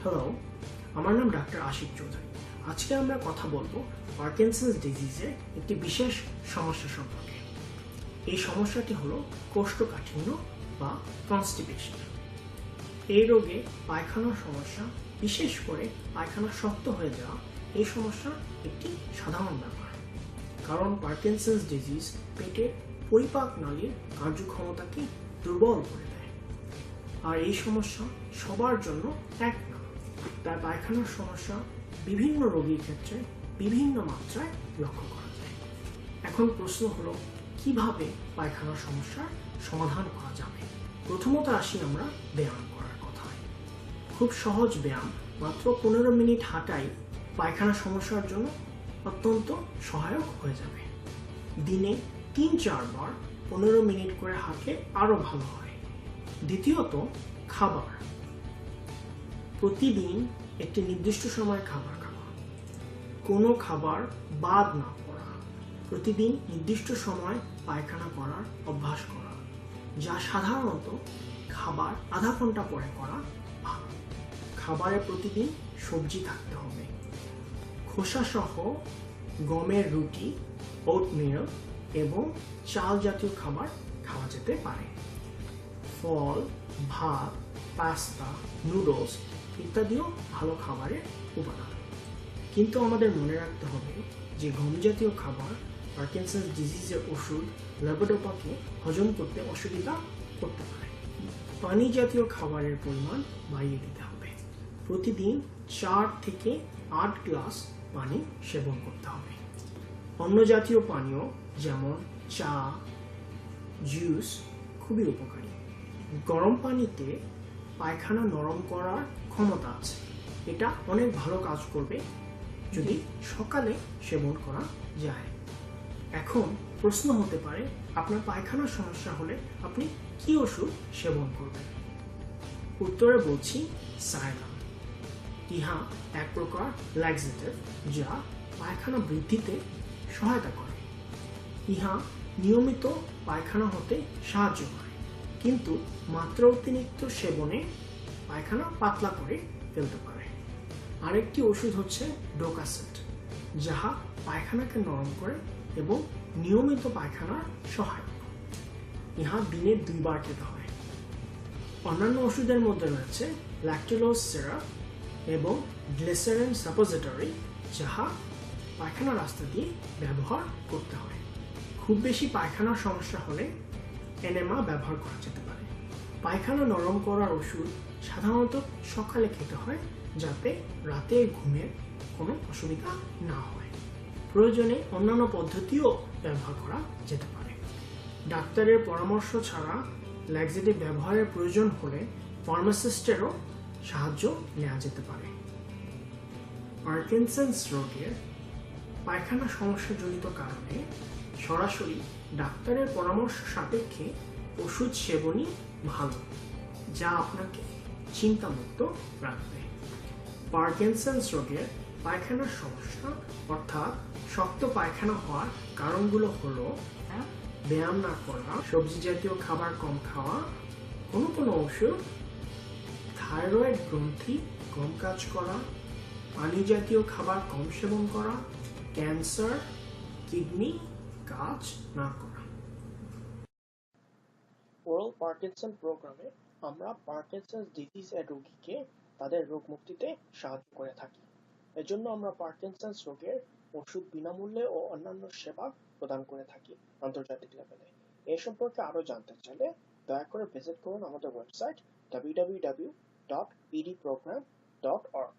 Hello, আমার নাম doctor Ashiq Chowdhury. আজকে আমরা কথা বলবো পার্কিনসন্স ডিজিজের একটি বিশেষ সমস্যা সম্পর্কে। এই সমস্যাটি হলো কোষ্ঠকাঠিন্য বা কনস্টিপেশন। এই রোগে পায়খানার সমস্যা, বিশেষ করে পায়খানা শক্ত হয়ে যাওয়া, এই সমস্যার একটি সাধারণ ব্যাপার। কারণ পার্কিনসন্স ডিজিজ পেটের পরিপাক নালীর কার্যক্ষমতাকে দুর্বল করে দেয়। আর এই সমস্যা সবার জন্য এক না। তাই পায়খানার সমস্যা বিভিন্ন রোগীর ক্ষেত্রে বিভিন্ন মাত্রায় লক্ষ্য করা যায়। এখন প্রশ্ন হলো, কিভাবে পায়খানার সমস্যার সমাধান করা যাবে? প্রথমত আসি আমরা ব্যায়াম করার কথায়। খুব সহজ ব্যায়াম, মাত্র 15 মিনিট হাঁটাই পায়খানার সমস্যার জন্য অত্যন্ত সহায়ক হয়ে যাবে। দিনে 3-4 বার 15 মিনিট করে হাঁটলে আরও ভালো হয়। দ্বিতীয়ত, খাবার। প্রতিদিন একটি নির্দিষ্ট সময় খাবার খাওয়া, কোনো খাবার বাদ না করা, প্রতিদিন নির্দিষ্ট সময় পায়খানা করার অভ্যাস করা, যা সাধারণত খাবার আধা ঘন্টা পরে করা ভালো। খাবারে প্রতিদিন সবজি থাকতে হবে। খোসাসহ গমের রুটি, ওটমিল এবং চাল জাতীয় খাবার খাওয়া যেতে পারে। ফল, ভাত, পাস্তা, নুডলস ইত্যাদিও ভালো খাবারের উপাদান। কিন্তু আমাদের মনে রাখতে হবে যে গম জাতীয় খাবার পার্কিনসন্স ডিজিজের ওষুধ লেভোডোপাকে হজম করতে অসুবিধা করতে পারে। পানি জাতীয় খাবারের পরিমাণ বাড়িয়ে দিতে হবে। প্রতিদিন 4 থেকে 8 গ্লাস পানি সেবন করতে হবে। অন্য জাতীয় পানীয় যেমন চা, জুস খুবই উপকারী। গরম পানিতে পায়খানা নরম করার ক্ষমতা আছে। এটা অনেক ভালো কাজ করবে যদি সকালে সেবন করা যায়। এখন প্রশ্ন হতে পারে, আপনার পায়খানার সমস্যা হলে আপনি কি ওষুধ সেবন করবেন? উত্তরে বলছি সাইলাম। ইহা এক প্রকার ল্যাক্সেটিভ, যা পায়খানা বৃদ্ধিতে সহায়তা করে। ইহা নিয়মিত পায়খানা হতে সাহায্য করে, কিন্তু মাত্রা অতিরিক্ত সেবনে পায়খানা পাতলা করে ফেলতে পারে। আরেকটি ওষুধ হচ্ছে ডোকাসেট, যাহা পায়খানাকে নরম করে এবং নিয়মিত পায়খানার সহায়ক। ইহা দিনে 2 বার খেতে হয়। অন্যান্য ওষুধের মধ্যে রয়েছে ল্যাকটেলোজ সিরাপ এবং গ্লিসারিন সাপোজিটরি, যাহা পায়খানা রাস্তা দিয়ে ব্যবহার করতে হয়। খুব বেশি পায়খানার সমস্যা হলে এনেমা ব্যবহার করা যেতে পারে। পায়খানা নরম করার ওষুধ সাধারণত সকালে খেতে হয়, যাতে রাতে ঘুমের কোনো অসুবিধা না হয়। প্রয়োজনে অন্যান্য পদ্ধতিও ব্যবহার করা যেতে পারে। ডাক্তারের পরামর্শ ছাড়া ল্যাক্সেটিভ ব্যবহারের প্রয়োজন হলে ফার্মাসিস্টেরও সাহায্য নেওয়া যেতে পারে। পার্কিনসন্স রোগের পায়খানা সমস্যাজনিত কারণে সরাসরি ডাক্তারের পরামর্শ সাপেক্ষে ওষুধ সেবনই ভালো, যা আপনাকে চিন্তামুক্ত রাখবে। পার্কিনসন্স রোগের পায়খানার সমস্যা অর্থাৎ শক্ত পায়খানা হওয়ার কারণগুলো হলো: ব্যায়াম না করা, সবজি জাতীয় খাবার কম খাওয়া, কোনো ওষুধ, থাইরয়েড গ্রন্থি কম কাজ করা, পানি জাতীয় খাবার কম সেবন করা, ক্যান্সার, কিডনি কাজ না করা। ওরাল পার্কিনসন প্রোগ্রামে আমরা পার্কিনসন্স ডিজিজের রোগীকে তাদের রোগ মুক্তিতে সাহায্য করে থাকি। এজন্য আমরা পার্কিনসন্স রোগের ওষুধ বিনামূল্যে ও অন্যান্য সেবা প্রদান করে থাকি আন্তর্জাতিক লেভেলে। এ সম্পর্কে আরো জানতে চাইলে দয়া করে ভিজিট করুন আমাদের ওয়েবসাইট www.pdprogram.org।